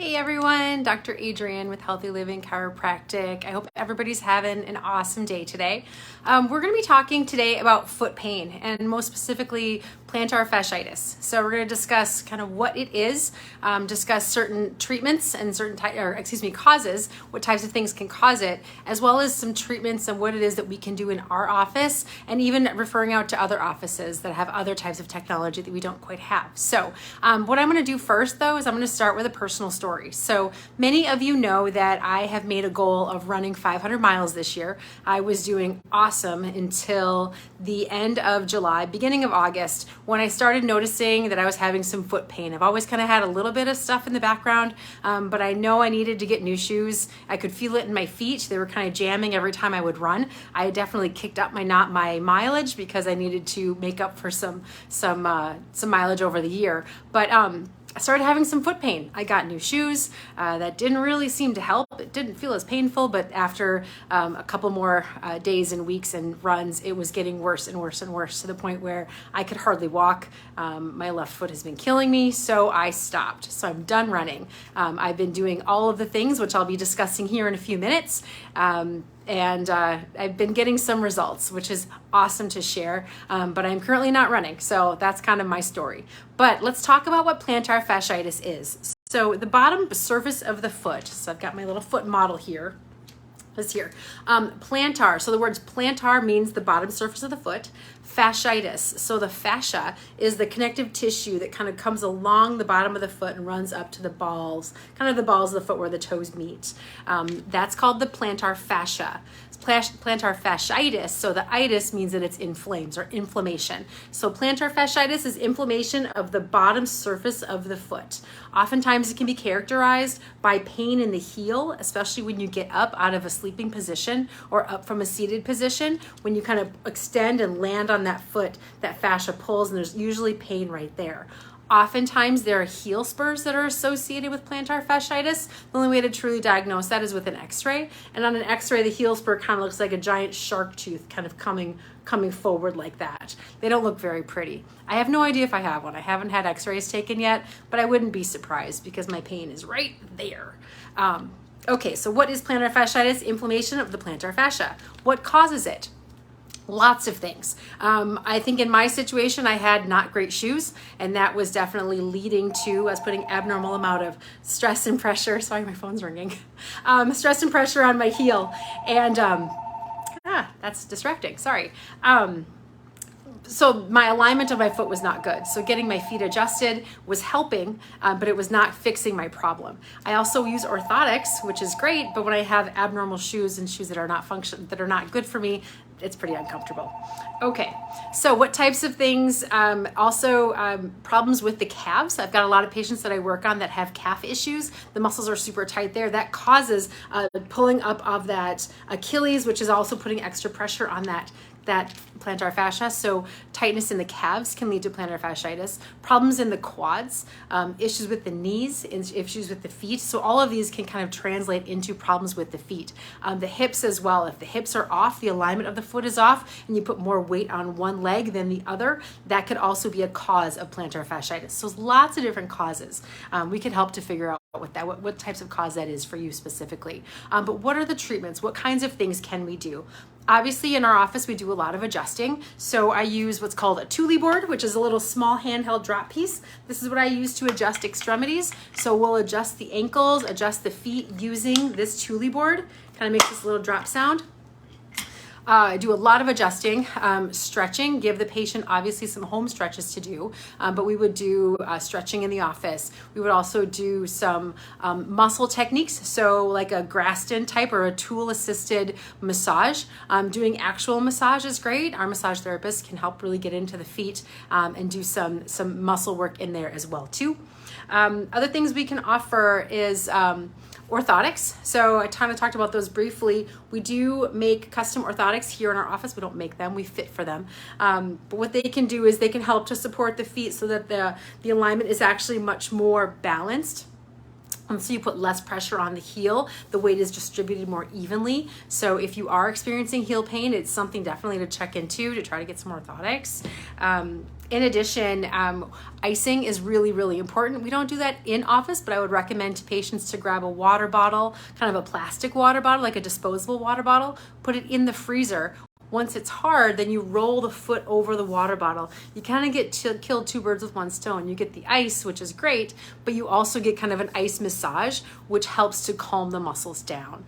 Hey everyone, Dr. Adrienne with Healthy Living Chiropractic. I hope everybody's having an awesome day today. We're going to be talking today about foot pain and most specifically plantar fasciitis. So we're going to discuss kind of what it is, discuss certain treatments and certain causes, what types of things can cause it, as well as some treatments and what it is that we can do in our office, and even referring out to other offices that have other types of technology that we don't quite have. So what I'm going to do first though is I'm going to start with a personal story. So many of you know that I have made a goal of running 500 miles this year. I was doing awesome until the end of July, beginning of August, when I started noticing that I was having some foot pain. I've always kind of had a little bit of stuff in the background, but I know I needed to get new shoes. I could feel it in my feet. They were kind of jamming every time I would run. I definitely kicked up my mileage because I needed to make up for some mileage over the year. But I started having some foot pain. I got new shoes that didn't really seem to help. It didn't feel as painful, but after a couple more days and weeks and runs, it was getting worse and worse and worse to the point where I could hardly walk. My left foot has been killing me, so I stopped. So I'm done running. I've been doing all of the things, which I'll be discussing here in a few minutes. And I've been getting some results, which is awesome to share, but I'm currently not running, so that's kind of my story. But let's talk about what plantar fasciitis is. So the bottom surface of the foot, so I've got my little foot model here, plantar, so the words plantar means the bottom surface of the foot. Fasciitis, so the fascia is the connective tissue that kind of comes along the bottom of the foot and runs up to the balls, kind of the balls of the foot where the toes meet. That's called the plantar fascia. Plantar fasciitis, so the itis means that it's inflamed or inflammation. So plantar fasciitis is inflammation of the bottom surface of the foot. Oftentimes it can be characterized by pain in the heel, especially when you get up out of a sleeping position or up from a seated position. When you kind of extend and land on that foot, that fascia pulls and there's usually pain right there. Oftentimes there are heel spurs that are associated with plantar fasciitis. The only way to truly diagnose that is with an x-ray. And on an x-ray, the heel spur kind of looks like a giant shark tooth kind of coming forward like that. They don't look very pretty. I have no idea if I have one. I haven't had x-rays taken yet, but I wouldn't be surprised because my pain is right there. Okay, so what is plantar fasciitis? Inflammation of the plantar fascia. What causes it? Lots of things. I think in my situation, I had not great shoes, and that was definitely leading to, I was putting abnormal amount of stress and pressure. Sorry, my phone's ringing. Stress and pressure on my heel. And that's distracting. Sorry. So my alignment of my foot was not good. So getting my feet adjusted was helping, but it was not fixing my problem. I also use orthotics, which is great, but when I have abnormal shoes and shoes that are not good for me, it's pretty uncomfortable. Okay, so what types of things? Problems with the calves. I've got a lot of patients that I work on that have calf issues. The muscles are super tight there. That causes pulling up of that Achilles, which is also putting extra pressure on that plantar fascia. So tightness in the calves can lead to plantar fasciitis. Problems in the quads, issues with the knees, issues with the feet. So all of these can kind of translate into problems with the feet. The hips as well. If the hips are off, the alignment of the foot is off, and you put more weight on one leg than the other, that could also be a cause of plantar fasciitis. So lots of different causes. We can help to figure out what types of cause that is for you specifically. But what are the treatments? What kinds of things can we do? Obviously, in our office, we do a lot of adjusting. So I use what's called a Thule board, which is a little small handheld drop piece. This is what I use to adjust extremities. So we'll adjust the ankles, adjust the feet using this Thule board. Kind of makes this little drop sound. I do a lot of adjusting, stretching, give the patient obviously some home stretches to do, but we would do stretching in the office. We would also do some muscle techniques, so like a Graston type or a tool-assisted massage. Doing actual massage is great. Our massage therapist can help really get into the feet and do some muscle work in there as well too. Other things we can offer is orthotics. So I kind of talked about those briefly. We do make custom orthotics here in our office. We don't make them, we fit for them. But what they can do is they can help to support the feet so that the alignment is actually much more balanced. And so you put less pressure on the heel. The weight is distributed more evenly. So if you are experiencing heel pain, it's something definitely to check into to try to get some orthotics. In addition, icing is really, really important. We don't do that in office, but I would recommend to patients to grab a water bottle, kind of a plastic water bottle, like a disposable water bottle, put it in the freezer. Once it's hard, then you roll the foot over the water bottle. You kind of get to kill two birds with one stone. You get the ice, which is great, but you also get kind of an ice massage, which helps to calm the muscles down.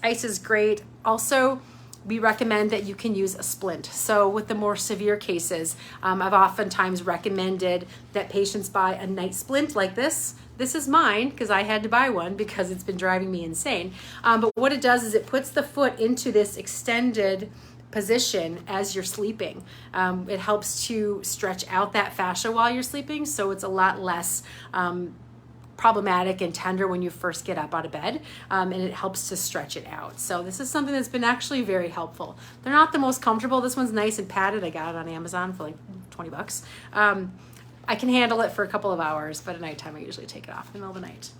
Ice is great. Also, we recommend that you can use a splint. So with the more severe cases, I've oftentimes recommended that patients buy a night splint like this. This is mine because I had to buy one because it's been driving me insane. But what it does is it puts the foot into this extended position as you're sleeping. It helps to stretch out that fascia while you're sleeping, so it's a lot less problematic and tender when you first get up out of bed, and it helps to stretch it out. So this is something that's been actually very helpful. They're not the most comfortable. This one's nice and padded. I got it on Amazon for like 20 bucks. I can handle it for a couple of hours, but at nighttime I usually take it off in the middle of the night.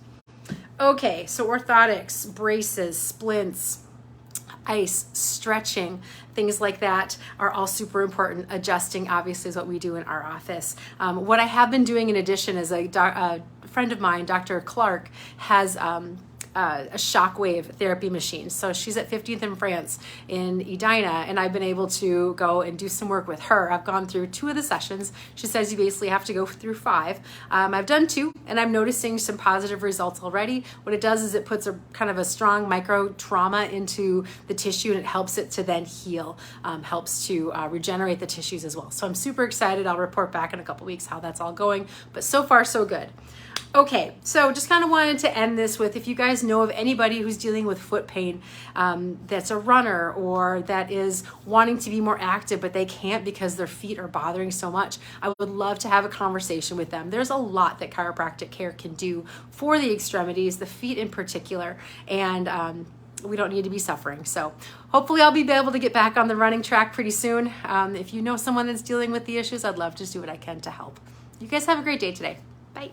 Okay, so orthotics, braces, splints, ice, stretching, things like that are all super important. Adjusting obviously is what we do in our office. What I have been doing in addition is a friend of mine, Dr. Clark, has a shockwave therapy machine. So she's at 15th in France in Edina, and I've been able to go and do some work with her. I've gone through 2 of the sessions. She says you basically have to go through 5. I've done 2, and I'm noticing some positive results already. What it does is it puts a kind of a strong micro trauma into the tissue, and it helps it to then heal, helps to regenerate the tissues as well. So I'm super excited. I'll report back in a couple weeks how that's all going, but so far so good. Okay, so just kind of wanted to end this with, if you guys know of anybody who's dealing with foot pain, that's a runner or that is wanting to be more active, but they can't because their feet are bothering so much, I would love to have a conversation with them. There's a lot that chiropractic care can do for the extremities, the feet in particular, and we don't need to be suffering. So hopefully I'll be able to get back on the running track pretty soon. If you know someone that's dealing with the issues, I'd love to do what I can to help. You guys have a great day today. Bye.